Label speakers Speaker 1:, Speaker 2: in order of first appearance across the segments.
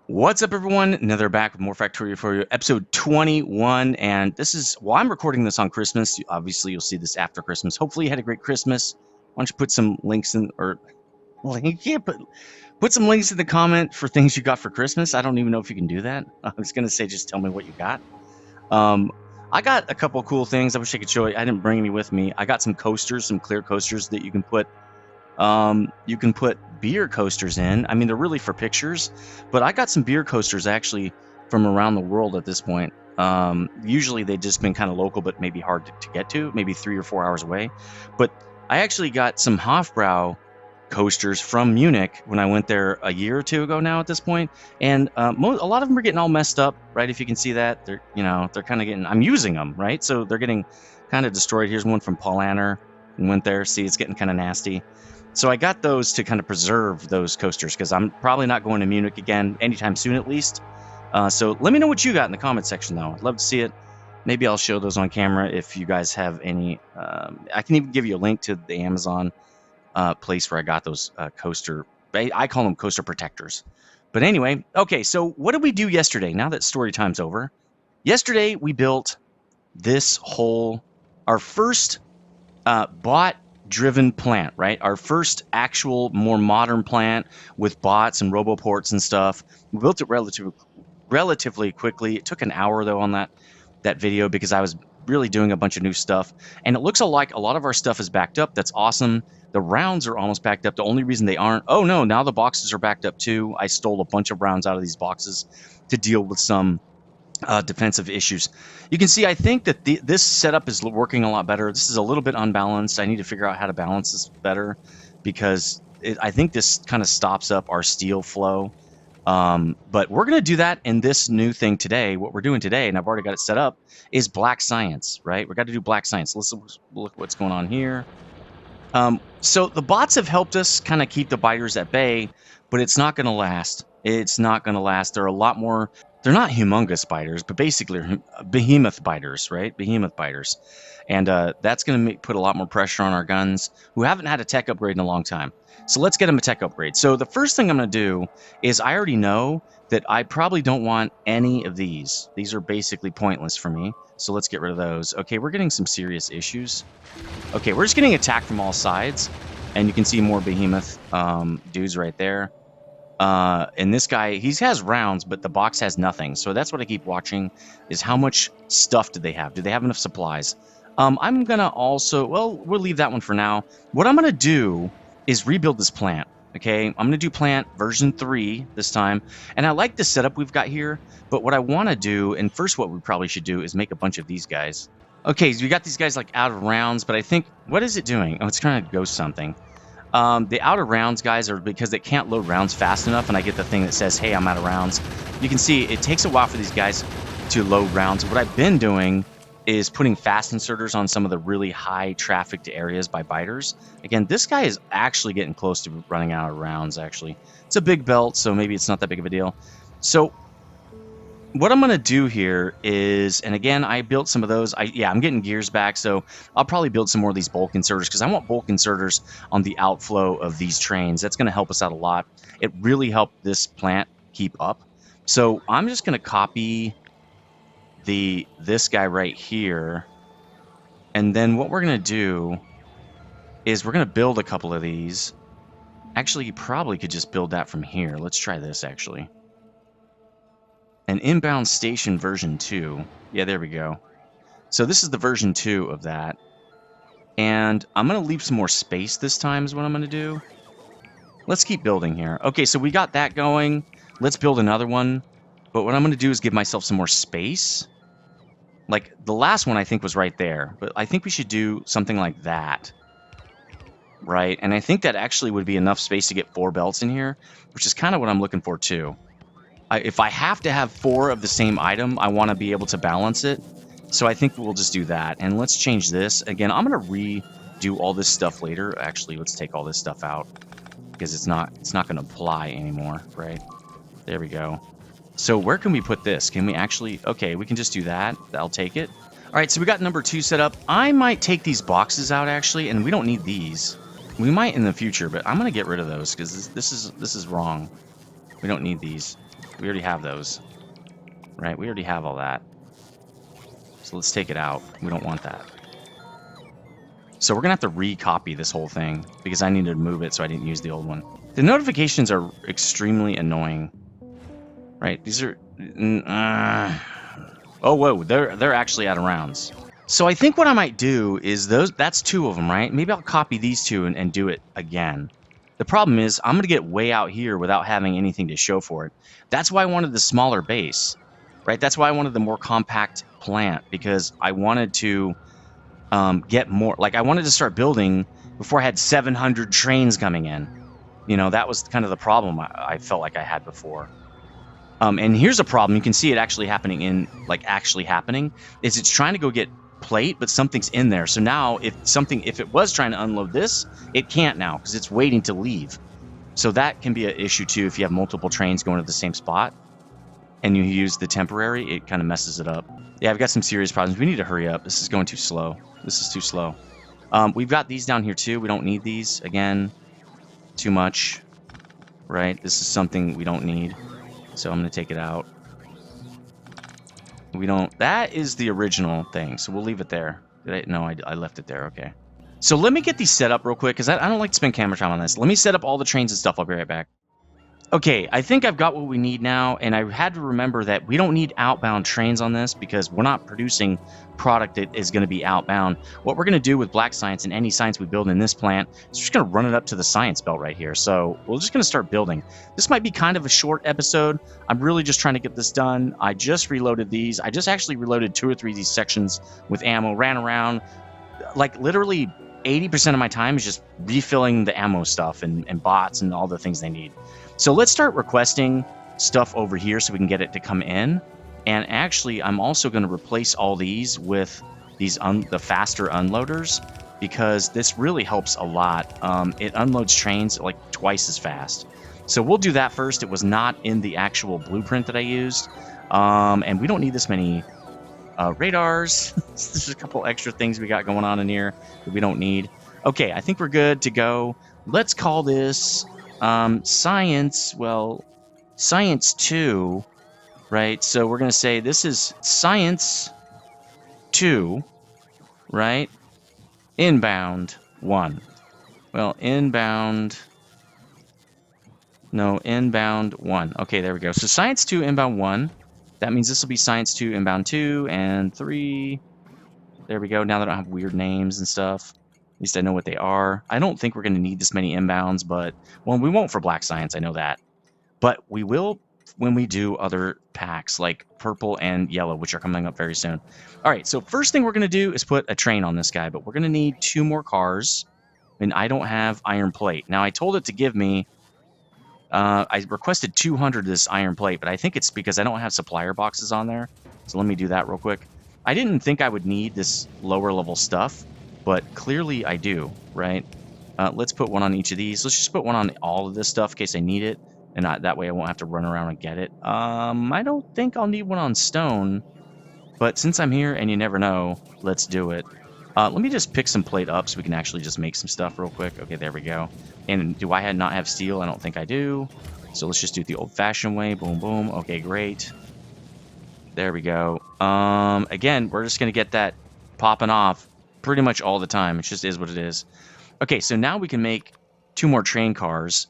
Speaker 1: What's up, everyone? Another back with more Factorio for you, episode 21. And this is, well, I'm recording this on Christmas. Obviously, you'll see this after Christmas. Hopefully, you had a great Christmas. Why don't you put some links in, or link, yeah, put some links in the comment for things you got for Christmas. I don't even know if you can do that. I was going to say, just tell me what you got. Um, I got a couple of cool things. I wish I could show you. I didn't bring any with me. I got some coasters, some clear coasters that you can put beer coasters in. I mean, they're really for pictures, but I got some beer coasters actually from around the world at this point. Usually they've just been kind of local, but maybe hard to get to, maybe 3 or 4 hours away. But I actually got some Hofbrau coasters from Munich when I went there a year or two ago now at this point. And a lot of them are getting all messed up, right? If you can see that, they're kind of getting, I'm using them, right? So they're getting kind of destroyed. Here's one from Paul Anner and went there. See, it's getting kind of nasty. So I got those to kind of preserve those coasters because I'm probably not going to Munich again anytime soon, at least. So let me know what you got in the comment section, though. I'd love to see it. Maybe I'll show those on camera if you guys have any. I can even give you a link to the Amazon place where I got those coaster. I call them coaster protectors. But anyway, okay, so what did we do yesterday? Now that story time's over. Yesterday, we built this our first bot-driven plant, right? Our first actual, more modern plant with bots and roboports and stuff. We built it relatively quickly. It took an hour, though, on that video because I was really doing a bunch of new stuff. And it looks like a lot of our stuff is backed up. That's awesome. The rounds are almost backed up. The only reason they aren't... Oh, no, now the boxes are backed up, too. I stole a bunch of rounds out of these boxes to deal with some defensive issues. You can see, I think that this setup is working a lot better. This is a little bit unbalanced. I need to figure out how to balance this better because I think this kind of stops up our steel flow. But we're going to do that in this new thing today. What we're doing today, and I've already got it set up, is black science, right? We've got to do black science. Let's look what's going on here. So the bots have helped us kind of keep the biters at bay, but it's not going to last. It's not going to last. There are a lot more... They're not humongous biters, but basically behemoth biters, right? Behemoth biters. And that's going to put a lot more pressure on our guns, who haven't had a tech upgrade in a long time. So let's get them a tech upgrade. So the first thing I'm going to do is I already know that I probably don't want any of these. These are basically pointless for me. So let's get rid of those. Okay, we're getting some serious issues. Okay, we're just getting attacked from all sides. And you can see more behemoth dudes right there. And this guy, he has rounds, but the box has nothing. So that's what I keep watching, is how much stuff do they have? Do they have enough supplies? I'm going to also, well, we'll leave that one for now. What I'm going to do is rebuild this plant, okay? I'm going to do plant version 3 this time. And I like the setup we've got here, but what I want to do, and first what we probably should do, is make a bunch of these guys. Okay, so we got these guys like out of rounds, but I think, what is it doing? Oh, it's trying to ghost something. The out of rounds guys are because they can't load rounds fast enough, and I get the thing that says, hey, I'm out of rounds. You can see it takes a while for these guys to load rounds. What I've been doing is putting fast inserters on some of the really high trafficked areas by biters. Again, this guy is actually getting close to running out of rounds, actually. It's a big belt, so maybe it's not that big of a deal. So what I'm going to do here is, and again, I built some of those. I'm getting gears back, so I'll probably build some more of these bulk inserters because I want bulk inserters on the outflow of these trains. That's going to help us out a lot. It really helped this plant keep up. So I'm just going to copy this guy right here. And then what we're going to do is we're going to build a couple of these. Actually, you probably could just build that from here. Let's try this, actually. An inbound station version 2. Yeah, there we go. So this is the version 2 of that. And I'm going to leave some more space this time is what I'm going to do. Let's keep building here. Okay, so we got that going. Let's build another one. But what I'm going to do is give myself some more space. Like, the last one I think was right there. But I think we should do something like that. Right? And I think that actually would be enough space to get 4 belts in here, which is kind of what I'm looking for too. If I have to have 4 of the same item, I want to be able to balance it. So I think we'll just do that. And let's change this. Again, I'm going to redo all this stuff later. Actually, let's take all this stuff out because it's not going to apply anymore, right? There we go. So where can we put this? Can we actually... Okay, we can just do that. I'll take it. All right, so we got number 2 set up. I might take these boxes out, actually, and we don't need these. We might in the future, but I'm going to get rid of those because this is wrong. We don't need these. We already have those. Right? We already have all that. So let's take it out. We don't want that. So we're going to have to recopy this whole thing because I needed to move it so I didn't use the old one. The notifications are extremely annoying. Right? These are... oh, whoa. They're actually out of rounds. So I think what I might do is that's 2 of them, right? Maybe I'll copy these 2 and do it again. The problem is I'm going to get way out here without having anything to show for it. That's why I wanted the smaller base, right? That's why I wanted the more compact plant, because I wanted to get more. Like, I wanted to start building before I had 700 trains coming in. You know, that was kind of the problem I felt like I had before. And here's a problem. You can see it actually happening is it's trying to go get plate, but something's in there. So now if it was trying to unload this, it can't now because it's waiting to leave. So that can be an issue too if you have multiple trains going to the same spot and you use the temporary, it kind of messes it up. Yeah, I've got some serious problems. We need to hurry up. This is going too slow. This is too slow. We've got these down here too. We don't need these. Again, too much, right? This is something we don't need. So I'm going to take it out. That is the original thing, so we'll leave it there. No, I left it there, okay. So let me get these set up real quick, because I don't like to spend camera time on this. Let me set up all the trains and stuff. I'll be right back. Okay, I think I've got what we need now, and I had to remember that we don't need outbound trains on this because we're not producing product that is going to be outbound. What we're going to do with black science and any science we build in this plant is we're just going to run it up to the science belt right here. So we're just going to start building. This might be kind of a short episode. I'm really just trying to get this done. I just reloaded these. I just actually reloaded 2 or 3 of these sections with ammo, ran around. Like, literally 80% of my time is just refilling the ammo stuff and bots and all the things they need. So let's start requesting stuff over here so we can get it to come in. And actually, I'm also going to replace all these with these the faster unloaders because this really helps a lot. It unloads trains like twice as fast. So we'll do that first. It was not in the actual blueprint that I used. And we don't need this many radars. There's a couple extra things we got going on in here that we don't need. Okay, I think we're good to go. Let's call this science. Well, science 2, right? So we're going to say this is science 2, right? Inbound 1. Well, inbound 1. Okay, there we go. So science 2, inbound 1. That means this will be science 2, inbound 2, and 3. There we go. Now they don't have weird names and stuff. At least I know what they are. I don't think we're going to need this many inbounds, but... Well, we won't for black science, I know that. But we will when we do other packs, like purple and yellow, which are coming up very soon. All right, so first thing we're going to do is put a train on this guy, but we're going to need 2 more cars. And I don't have iron plate. Now, I told it to give me... I requested 200 of this iron plate, but I think it's because I don't have supplier boxes on there. So let me do that real quick. I didn't think I would need this lower level stuff, but clearly I do, right? Let's put one on each of these. Let's just put one on all of this stuff in case I need it, and that way I won't have to run around and get it. I don't think I'll need one on stone, but since I'm here and you never know, let's do it. Let me just pick some plate up so we can actually just make some stuff real quick. Okay, there we go. And do I not have steel? I don't think I do. So let's just do it the old-fashioned way. Boom, boom. Okay, great. There we go. Again, we're just going to get that popping off pretty much all the time. It just is what it is. Okay, so now we can make 2 more train cars.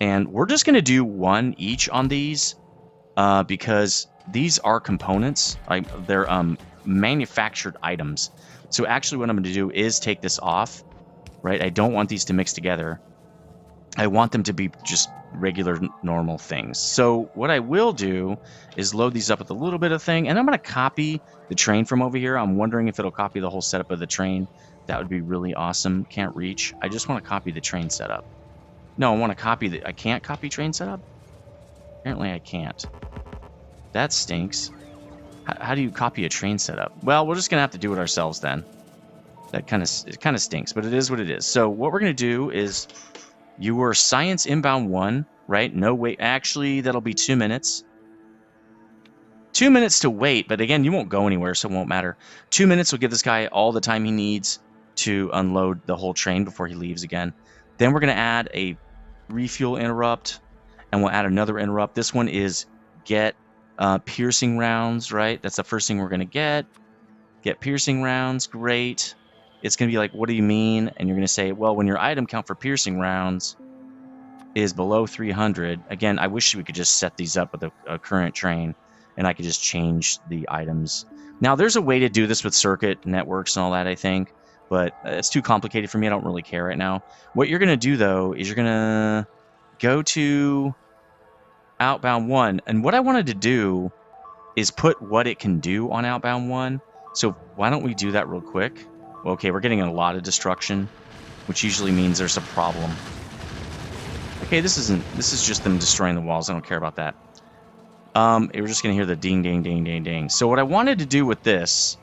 Speaker 1: And we're just going to do 1 each on these because these are components. They're manufactured items. So actually what I'm going to do is take this off, right? I don't want these to mix together. I want them to be just regular, normal things. So what I will do is load these up with a little bit of thing, and I'm going to copy the train from over here. I'm wondering if it'll copy the whole setup of the train. That would be really awesome. Can't reach. I just want to copy the train setup. No, I want to copy the... I can't copy train setup? Apparently I can't. That stinks. How do you copy a train setup? Well, we're just going to have to do it ourselves then. That kind of stinks, but it is what it is. So what we're going to do is you were science inbound 1, right? No wait. Actually, that'll be 2 minutes. 2 minutes to wait, but again, you won't go anywhere, so it won't matter. 2 minutes will give this guy all the time he needs to unload the whole train before he leaves again. Then we're going to add a refuel interrupt, and we'll add another interrupt. This one is get piercing rounds, right? That's the first thing we're going to get. Get piercing rounds, great. It's going to be like, what do you mean? And you're going to say, well, when your item count for piercing rounds is below 300, again, I wish we could just set these up with a current train, and I could just change the items. Now, there's a way to do this with circuit networks and all that, I think, but it's too complicated for me. I don't really care right now. What you're going to do, though, is you're going to go to outbound 1, and what I wanted to do is put what it can do on outbound 1. So why don't we do that real quick? Okay, we're getting a lot of destruction, which usually means there's a problem. Okay, this is just them destroying the walls. I don't care about that. We're just gonna hear the ding, ding, ding, ding, ding. So what I wanted to do with this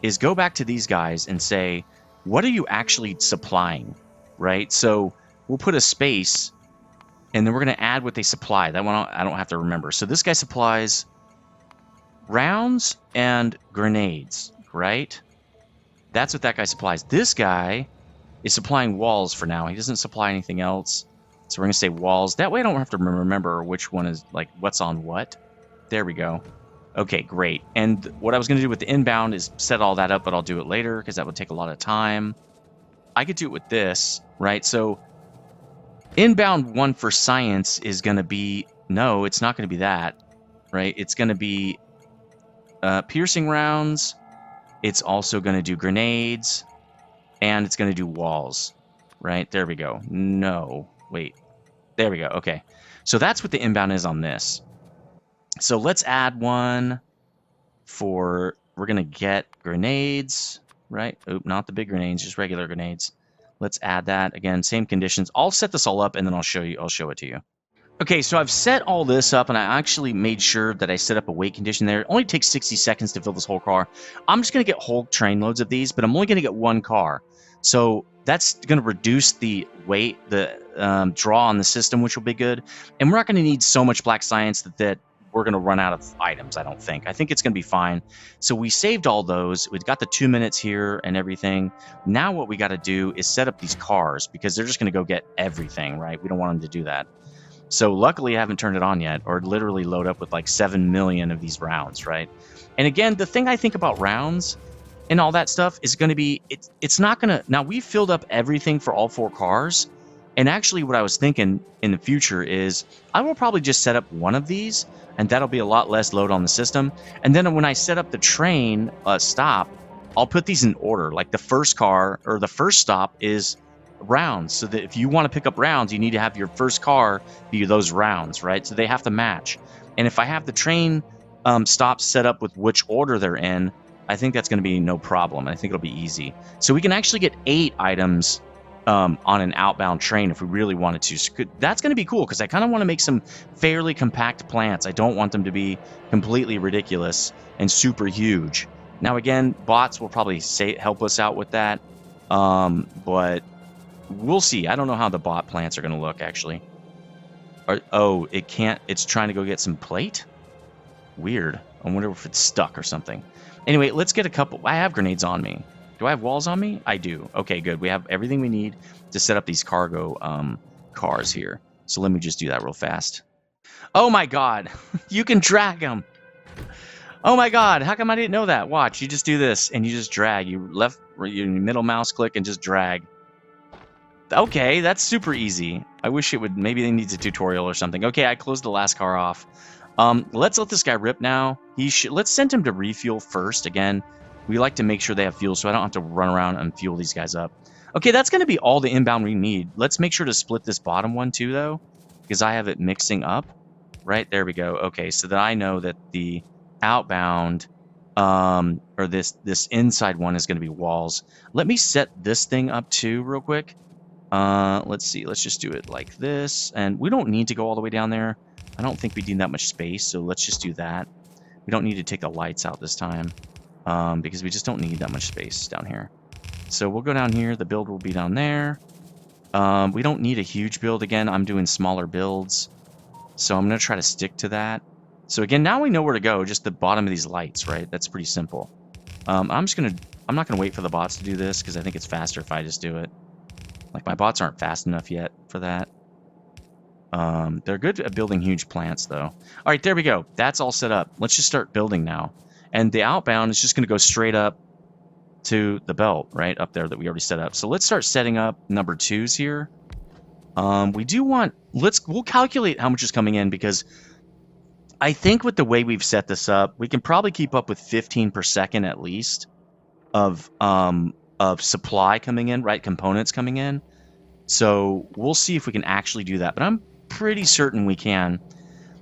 Speaker 1: is go back to these guys and say, what are you actually supplying, right? So we'll put a space, and then we're gonna add what they supply. That one I don't have to remember. So this guy supplies rounds and grenades, right? That's what that guy supplies. This guy is supplying walls for now. He doesn't supply anything else. So we're going to say walls. That way I don't have to remember which one is, like, what's on what. There we go. Okay, great. And what I was going to do with the inbound is set all that up, but I'll do it later because that would take a lot of time. I could do it with this, right? So inbound 1 for science is going to be... No, it's not going to be that, right? It's going to be piercing rounds. It's also going to do grenades. And it's going to do walls, right? There we go. No, wait. There we go. Okay. So that's what the inbound is on this. So let's add one for, we're going to get grenades, right? Oop, not the big grenades, just regular grenades. Let's add that. Again, same conditions. I'll set this all up and then I'll show it to you. Okay, so I've set all this up, and I actually made sure that I set up a weight condition there. It only takes 60 seconds to fill this whole car. I'm just going to get whole train loads of these, but I'm only going to get one car. So that's going to reduce the weight, the draw on the system, which will be good. And we're not going to need so much black science that we're going to run out of items, I don't think. I think it's going to be fine. So we saved all those. We've got the 2 minutes here and everything. Now what we got to do is set up these cars, because they're just going to go get everything, right? We don't want them to do that. So luckily I haven't turned it on yet, or literally load up with like 7 million of these rounds, right? And again, the thing I think about rounds and all that stuff is going to be, it's not going to, now we filled up everything for all 4 cars. And actually what I was thinking in the future is I will probably just set up one of these, and that'll be a lot less load on the system. And then when I set up the train stop, I'll put these in order. Like the first car or the first stop is rounds, so that if you want to pick up rounds, you need to have your first car be those rounds, right? So they have to match. And if I have the train stops set up with which order they're in, I think that's going to be no problem. I think it'll be easy. So we can actually get 8 items on an outbound train if we really wanted to. So that's going to be cool, because I kind of want to make some fairly compact plants. I don't want them to be completely ridiculous and super huge. Now again, bots will probably help us out with that, but we'll see. I don't know how the bot plants are going to look, actually. Oh, it can't. It's trying to go get some plate? Weird. I wonder if it's stuck or something. Anyway, let's get a couple. I have grenades on me. Do I have walls on me? I do. Okay, good. We have everything we need to set up these cargo cars here. So let me just do that real fast. Oh my god. You can drag them. Oh my god. How come I didn't know that? Watch. You just do this and you just drag. You middle mouse click and just drag. Okay, that's super easy. I wish it would. Maybe they need a tutorial or something. Okay, I closed the last car off. Let's let this guy rip now. Let's send him to refuel first. Again, we like to make sure they have fuel, so I don't have to run around and fuel these guys up. Okay, that's going to be all the inbound we need. Let's make sure to split this bottom one too, though, because I have it mixing up. Right, there we go. Okay, so that I know that the outbound, or this inside one is going to be walls. Let me set this thing up too real quick. Let's see. Let's just do it like this. And we don't need to go all the way down there. I don't think we need that much space, so let's just do that. We don't need to take the lights out this time, because we just don't need that much space down here. So we'll go down here. The build will be down there. We don't need a huge build. Again, I'm doing smaller builds, so I'm going to try to stick to that. So again, now we know where to go. Just the bottom of these lights, right? That's pretty simple. I'm not going to wait for the bots to do this, because I think it's faster if I just do it. Like, my bots aren't fast enough yet for that. They're good at building huge plants, though. All right, there we go. That's all set up. Let's just start building now. And the outbound is just going to go straight up to the belt, right up there that we already set up. So let's start setting up number 2s here. We do want, we'll calculate how much is coming in, because I think with the way we've set this up, we can probably keep up with 15 per second at least of supply coming in, right? Components coming in. So we'll see if we can actually do that, but I'm pretty certain we can.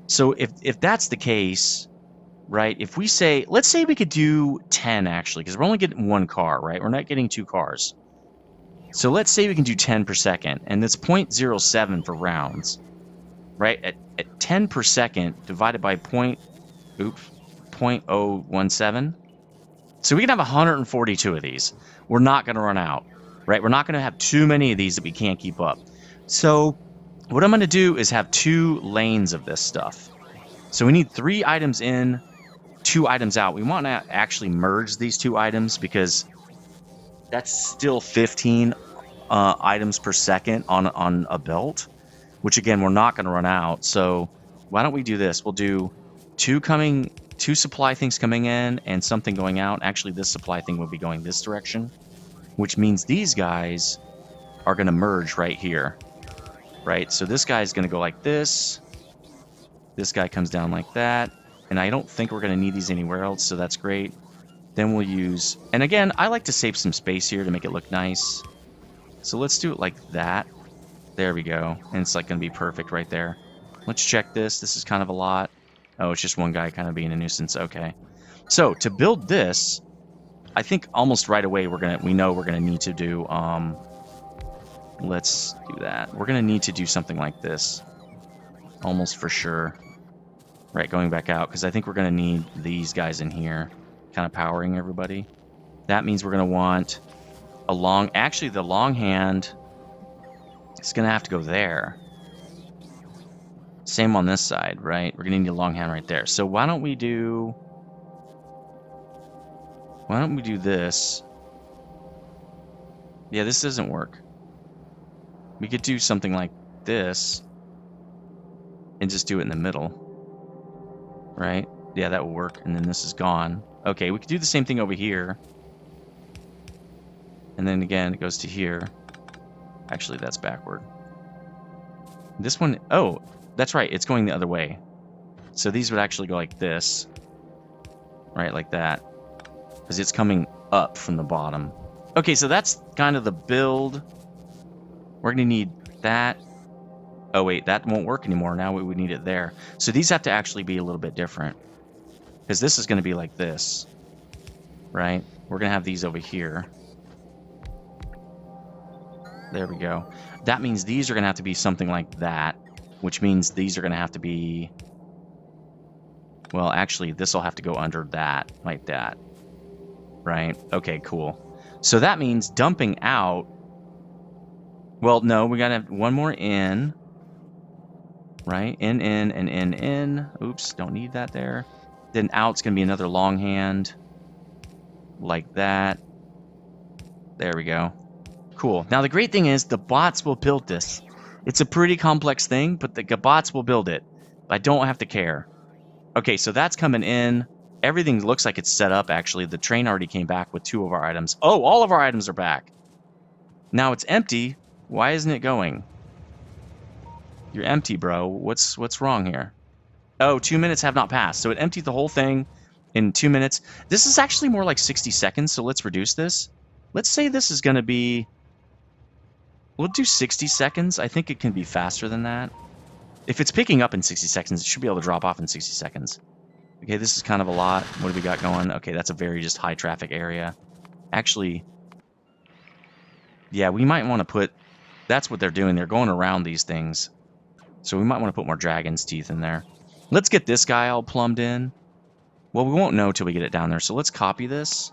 Speaker 1: So if that's the case, right? If we say, let's say we could do 10 actually, because we're only getting 1 car, right? We're not getting 2 cars. So let's say we can do 10 per second, and that's 0.07 for rounds, right? At 10 per second divided by 0.017. So we can have 142 of these. We're not going to run out, right? We're not going to have too many of these that we can't keep up. So what I'm going to do is have 2 lanes of this stuff. So we need 3 items in, 2 items out. We want to actually merge these 2 items, because that's still 15 items per second on a belt, which again, we're not going to run out. So why don't we do this? We'll do 2 supply things coming in and something going out. Actually, this supply thing will be going this direction, which means these guys are going to merge right here, right? So this guy's going to go like this. This guy comes down like that. And I don't think we're going to need these anywhere else, so that's great. Then we'll use, and again, I like to save some space here to make it look nice. So let's do it like that. There we go. And it's like going to be perfect right there. Let's check this. This is kind of a lot. Oh, it's just one guy kind of being a nuisance. Okay. So to build this, I think almost right away we know we're going to need to do, let's do that. We're going to need to do something like this. Almost for sure. Right, going back out, because I think we're going to need these guys in here, kind of powering everybody. That means we're going to want a actually the long hand is going to have to go there. Same on this side, right? We're going to need a long hand right there. So why don't we do this? Yeah, this doesn't work. We could do something like this and just do it in the middle. Right? Yeah, that will work. And then this is gone. Okay, we could do the same thing over here. And then again, it goes to here. Actually, that's backward. This one, oh, that's right. It's going the other way. So these would actually go like this. Right, like that. Because it's coming up from the bottom. Okay, so that's kind of the build. We're going to need that. Oh, wait, that won't work anymore. Now we would need it there. So these have to actually be a little bit different. Because this is going to be like this. Right? We're going to have these over here. There we go. That means these are going to have to be something like that. Which means these are going to have to be... Well, actually, this will have to go under that. Like that. Right? Okay, cool. So that means dumping out... Well, no, we got to have one more in... Right? In, and in. Oops, don't need that there. Then out's going to be another long hand. Like that. There we go. Cool. Now, the great thing is the bots will build this. It's a pretty complex thing, but the bots will build it. I don't have to care. Okay, so that's coming in. Everything looks like it's set up, actually. The train already came back with 2 of our items. Oh, all of our items are back. Now it's empty. Why isn't it going? You're empty, bro. What's wrong here? Oh, 2 minutes have not passed. So it emptied the whole thing in 2 minutes. This is actually more like 60 seconds, so let's reduce this. Let's say this is going to be... We'll do 60 seconds. I think it can be faster than that. If it's picking up in 60 seconds, it should be able to drop off in 60 seconds. Okay, this is kind of a lot. What do we got going? Okay, that's a very just high traffic area. Actually, yeah, we might want to put... That's what they're doing. They're going around these things. So we might want to put more dragon's teeth in there. Let's get this guy all plumbed in. Well, we won't know till we get it down there. So let's copy this.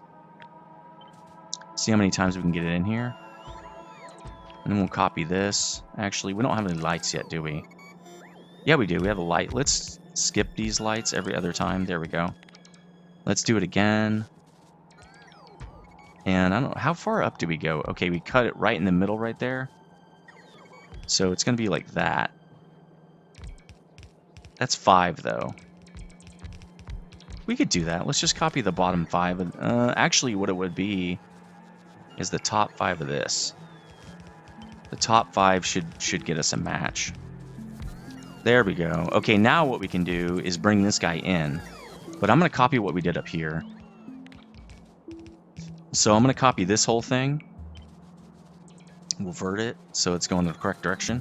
Speaker 1: See how many times we can get it in here. And then we'll copy this. Actually, we don't have any lights yet, do we? Yeah, we do. We have a light. Let's skip these lights every other time. There we go. Let's do it again. And I don't know. How far up do we go? Okay, we cut it right in the middle right there. So it's going to be like that. That's 5, though. We could do that. Let's just copy the bottom 5. Actually, what it would be is the top 5 of this. The top 5 should get us a match. There we go. Okay, now what we can do is bring this guy in. But I'm going to copy what we did up here. So I'm going to copy this whole thing. We'll vert it so it's going in the correct direction.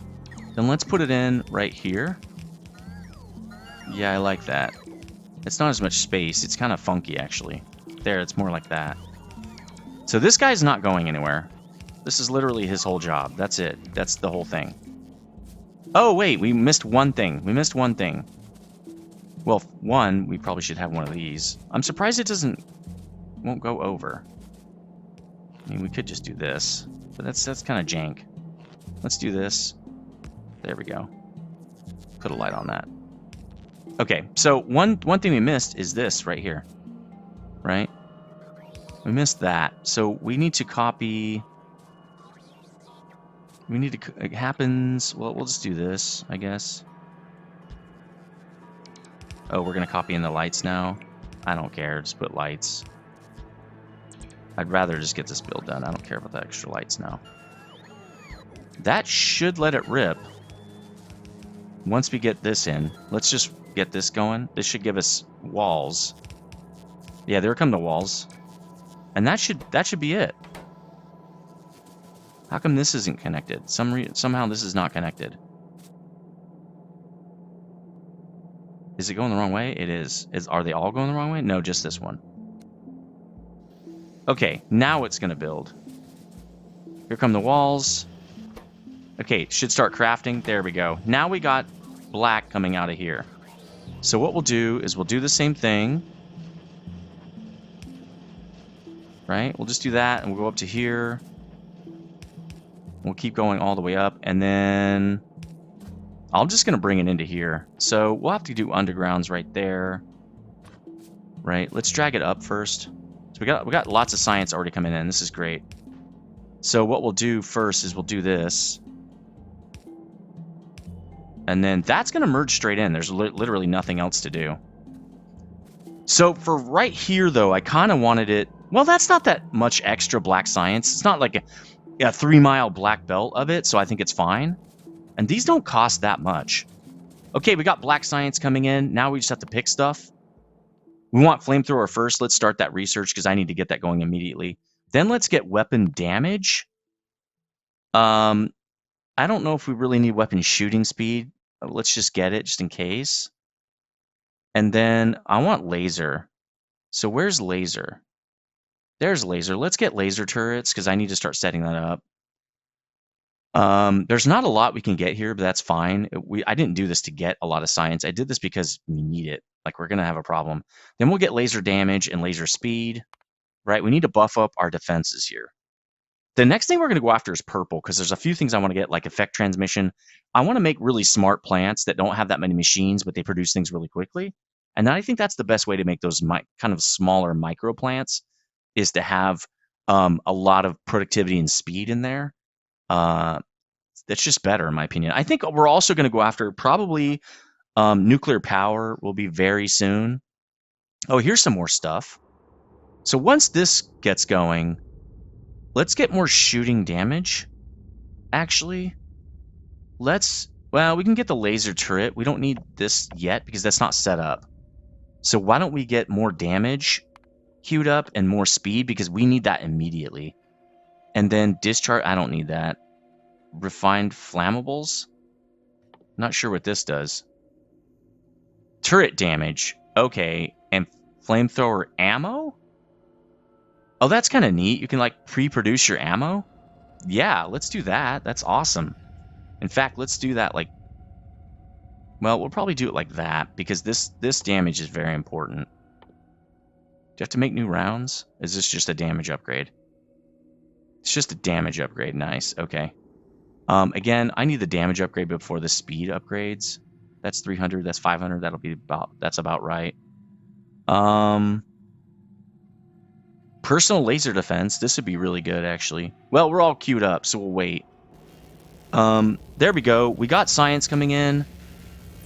Speaker 1: Then let's put it in right here. Yeah, I like that. It's not as much space. It's kind of funky, actually. There, it's more like that. So this guy's not going anywhere. This is literally his whole job. That's it. That's the whole thing. Oh, wait, we missed one thing. We missed one thing. Well, one, we probably should have one of these. I'm surprised it won't go over. I mean, we could just do this, but that's kind of jank. Let's do this. There we go. Put a light on that. Okay, so one thing we missed is this right here. Right? We missed that. So we need to copy... We need to... It happens... Well, we'll just do this, I guess. Oh, we're going to copy in the lights now? I don't care. Just put lights. I'd rather just get this build done. I don't care about the extra lights now. That should let it rip. Once we get this in, let's just get this going. This should give us walls. Yeah, there come the walls. And that should be it. How come this isn't connected? Somehow this is not connected. Is it going the wrong way? It is. Are they all going the wrong way? No, just this one. Okay, now it's going to build. Here come the walls. Okay, should start crafting. There we go. Now we got black coming out of here. So what we'll do is we'll do the same thing. Right? We'll just do that, and we'll go up to here. We'll keep going all the way up, and then... I'm just going to bring it into here. So we'll have to do undergrounds right there. Right? Let's drag it up first. So we got lots of science already coming in. This is great. So what we'll do first is we'll do this. And then that's going to merge straight in. There's literally nothing else to do. So for right here, though, I kind of wanted it... Well, that's not that much extra black science. It's not like a 3-mile black belt of it, so I think it's fine. And these don't cost that much. Okay, we got black science coming in. Now we just have to pick stuff. We want flamethrower first. Let's start that research because I need to get that going immediately. Then let's get weapon damage. I don't know if we really need weapon shooting speed. Let's just get it just in case. And then I want laser. So where's laser? There's laser. Let's get laser turrets because I need to start setting that up. There's not a lot we can get here, but that's fine. I didn't do this to get a lot of science. I did this because we need it. Like, we're going to have a problem. Then we'll get laser damage and laser speed. Right? We need to buff up our defenses here. The next thing we're going to go after is purple because there's a few things I want to get, like effect transmission. I want to make really smart plants that don't have that many machines, but they produce things really quickly. And I think that's the best way to make those kind of smaller micro plants is to have a lot of productivity and speed in there. That's just better, in my opinion. I think we're also going to go after probably nuclear power will be very soon. Oh, here's some more stuff. So once this gets going, let's get more shooting damage. Actually, well, we can get the laser turret. We don't need this yet because that's not set up. So why don't we get more damage queued up and more speed because we need that immediately. And then discharge, I don't need that. Refined flammables? Not sure what this does. Turret damage. Okay. And flamethrower ammo? Oh, that's kind of neat. You can like pre-produce your ammo. Yeah, let's do that. That's awesome. In fact, let's do that like... Well, we'll probably do it like that because this damage is very important. Do you have to make new rounds? Is this just a damage upgrade? It's just a damage upgrade. Nice. Okay. Again, I need the damage upgrade before the speed upgrades. That's 300. That's 500. That's about right. Personal laser defense. This would be really good, actually. Well, we're all queued up, so we'll wait. There we go. We got science coming in.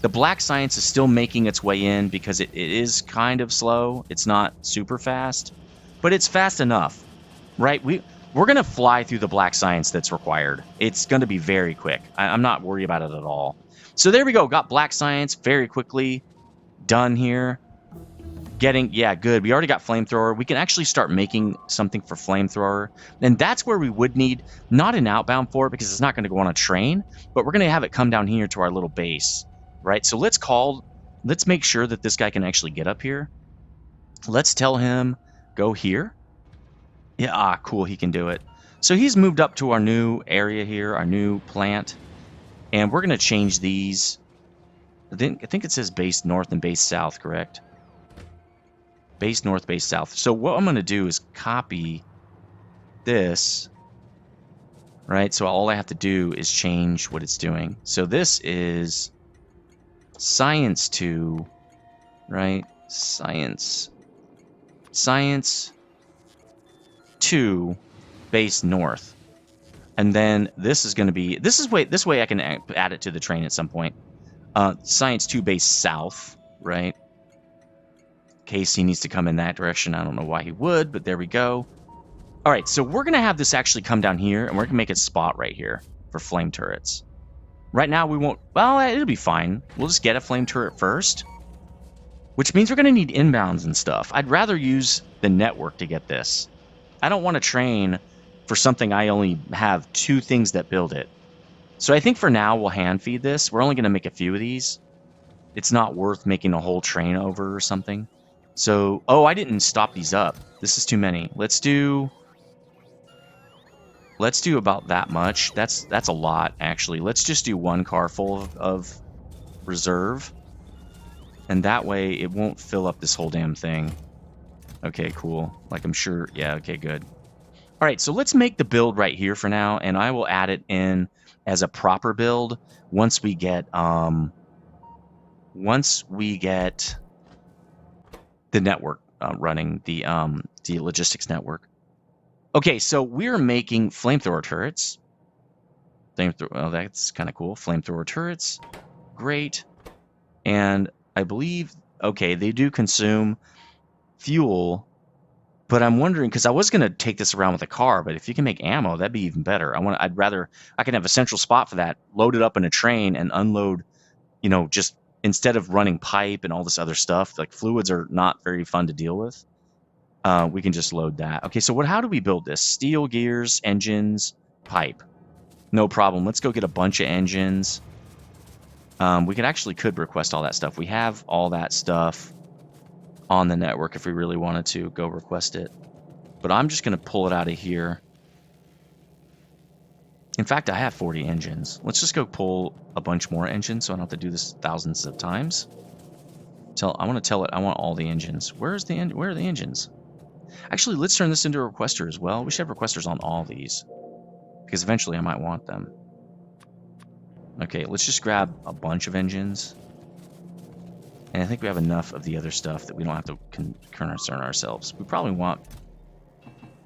Speaker 1: The black science is still making its way in because it is kind of slow. It's not super fast, but it's fast enough, right? We're going to fly through the black science that's required. It's going to be very quick. I'm not worried about it at all. So there we go. Got black science very quickly done here. Yeah, good. We already got flamethrower. We can actually start making something for flamethrower. And that's where we would need not an outbound for it because it's not going to go on a train, but we're going to have it come down here to our little base, right? So let's make sure that this guy can actually get up here. Let's tell him go here. Yeah, cool. He can do it. So he's moved up to our new area here, our new plant. And we're going to change these. I think it says base north and base south, correct? Base north, base south. So what I'm going to do is copy this, right? So all I have to do is change what it's doing. So this is science 2, right? Science 2, base north. And then this is going to be, this way I can add it to the train at some point. Science 2, base south, right? Case he needs to come in that direction. I don't know why he would, but there we go. All right, so we're going to have this actually come down here, and we're going to make a spot right here for flame turrets. Right now, we won't... Well, it'll be fine. We'll just get a flame turret first, which means we're going to need inbounds and stuff. I'd rather use the network to get this. I don't want to train for something I only have 2 things that build it. So I think for now, we'll hand feed this. We're only going to make a few of these. It's not worth making a whole train over or something. So, oh, I didn't stop these up. This is too many. Let's do about that much. That's a lot, actually. Let's just do 1 car full of reserve. And that way it won't fill up this whole damn thing. Okay, cool. Like, I'm sure. Yeah, okay, good. All right, so let's make the build right here for now, and I will add it in as a proper build once we get the network running, the logistics network. Okay, so we're making flamethrower turrets. Oh, that's kind of cool. Flamethrower turrets, great. And I believe, okay, they do consume fuel, but I'm wondering, because I was going to take this around with a car, but if you can make ammo, that'd be even better. I can have a central spot for that, load it up in a train and unload, just instead of running pipe and all this other stuff. Like, fluids are not very fun to deal with. We can just load that. Okay, so how do we build this? Steel, gears, engines, pipe. No problem. Let's go get a bunch of engines. We could request all that stuff. We have all that stuff on the network if we really wanted to go request it. But I'm just going to pull it out of here. In fact, I have 40 engines. Let's just go pull a bunch more engines so I don't have to do this thousands of times. I want to tell it I want all the engines. Where are the engines? Actually, let's turn this into a requester as well. We should have requesters on all these, because eventually I might want them. Okay, let's just grab a bunch of engines. And I think we have enough of the other stuff that we don't have to concern ourselves. We probably want...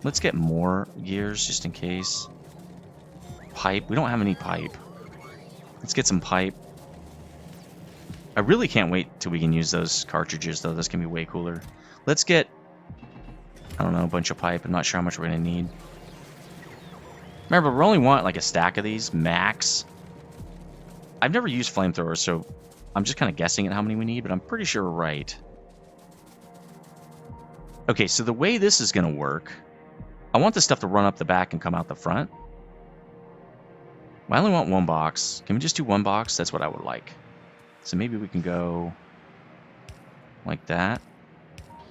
Speaker 1: Let's get more gears just in case. Pipe. We don't have any pipe. Let's get some pipe. I really can't wait till we can use those cartridges, though. Those can be way cooler. Let's get... I don't know, a bunch of pipe. I'm not sure how much we're going to need. Remember, we only want like a stack of these, max. I've never used flamethrowers, so I'm just kind of guessing at how many we need, but I'm pretty sure we're right. Okay, so the way this is going to work, I want this stuff to run up the back and come out the front. I only want 1 box. Can we just do 1 box? That's what I would like. So maybe we can go like that.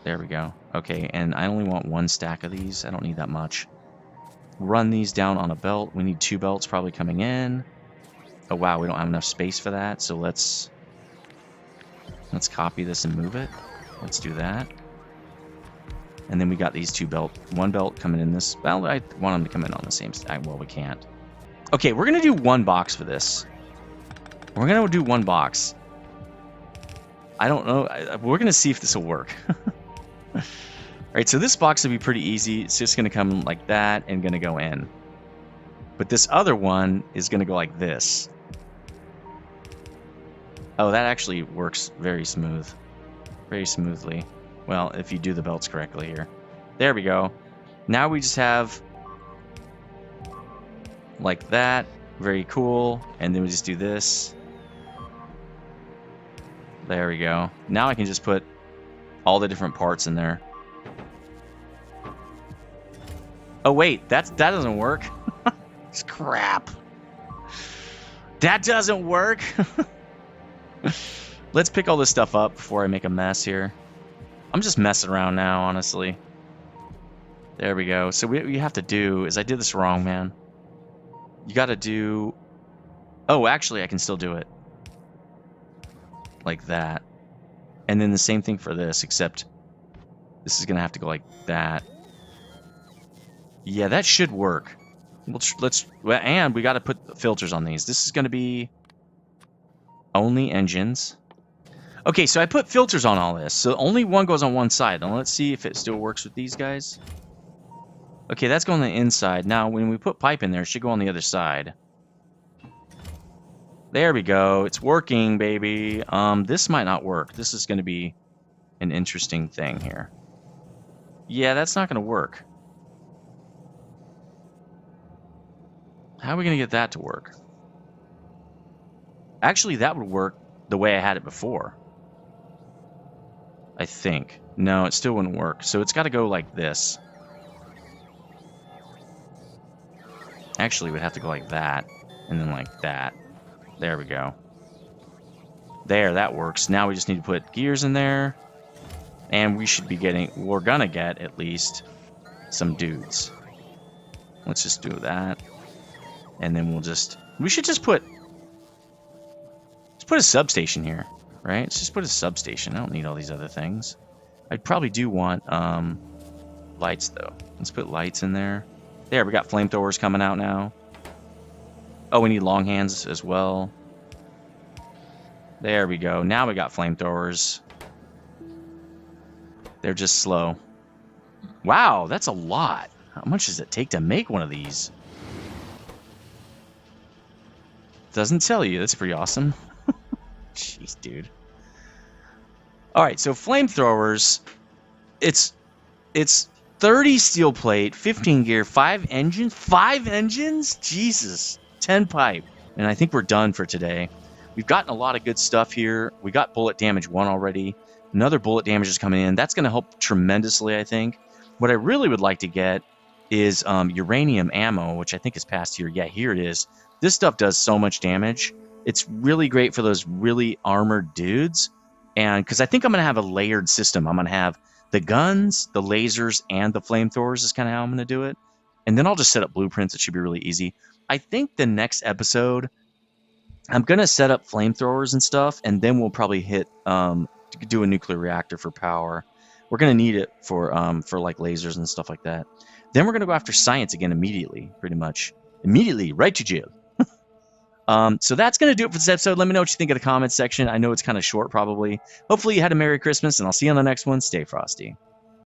Speaker 1: There we go. Okay, and I only want 1 stack of these. I don't need that much. Run these down on a belt. We need 2 belts probably coming in. Oh, wow, we don't have enough space for that. So let's copy this and move it. Let's do that. And then we got these 2 belts. 1 belt coming in this. Well, I want them to come in on the same stack. Well, we can't. Okay, we're going to do 1 box for this. We're going to do 1 box. I don't know. We're going to see if this will work. Alright, so this box will be pretty easy. It's just going to come like that and going to go in. But this other one is going to go like this. Oh, that actually works very smooth. Very smoothly. Well, if you do the belts correctly here. There we go. Now we just have like that. Very cool. And then we just do this. There we go. Now I can just put all the different parts in there. Oh wait, that doesn't work. It's crap. That doesn't work. Let's pick all this stuff up before I make a mess here. I'm just messing around now, honestly. There we go. So what you have to do is, I did this wrong, man. You got to do... Oh, actually, I can still do it. Like that. And then the same thing for this, except this is going to have to go like that. Yeah, that should work. And we got to put filters on these. This is going to be only engines. Okay, so I put filters on all this. So only one goes on one side. Now let's see if it still works with these guys. Okay, that's going on the inside. Now, when we put pipe in there, it should go on the other side. There we go. It's working, baby. This might not work. This is going to be an interesting thing here. Yeah, that's not going to work. How are we going to get that to work? Actually, that would work the way I had it before. I think. No, it still wouldn't work. So it's got to go like this. Actually, we'd have to go like that. And then like that. There we go. There, that works. Now we just need to put gears in there. And we should be getting... We're gonna get, at least, some dudes. Let's just do that. And then we'll just... We should just put... Let's put a substation here, right? Let's just put a substation. I don't need all these other things. I probably do want lights, though. Let's put lights in there. There, we got flamethrowers coming out now. Oh, we need long hands as well. There we go. Now we got flamethrowers. They're just slow. Wow, that's a lot. How much does it take to make one of these? Doesn't tell you. That's pretty awesome. Jeez, dude. All right, so flamethrowers. It's 30 steel plate, 15 gear, 5 engines. 5 engines? Jesus. 10 pipe. And I think we're done for today. We've gotten a lot of good stuff here. We got bullet damage 1 already. Another bullet damage is coming in. That's going to help tremendously, I think. What I really would like to get is uranium ammo, which I think is past here. Yeah, here it is. This stuff does so much damage. It's really great for those really armored dudes. And because I think I'm going to have a layered system. I'm going to have the guns, the lasers, and the flamethrowers is kind of how I'm going to do it. And then I'll just set up blueprints. It should be really easy. I think the next episode, I'm going to set up flamethrowers and stuff, and then we'll probably hit do a nuclear reactor for power. We're going to need it for like lasers and stuff like that. Then we're going to go after science again immediately, pretty much. Immediately, right to jail. So that's going to do it for this episode. Let me know what you think in the comments section. I know it's kind of short, probably. Hopefully you had a Merry Christmas, and I'll see you on the next one. Stay frosty.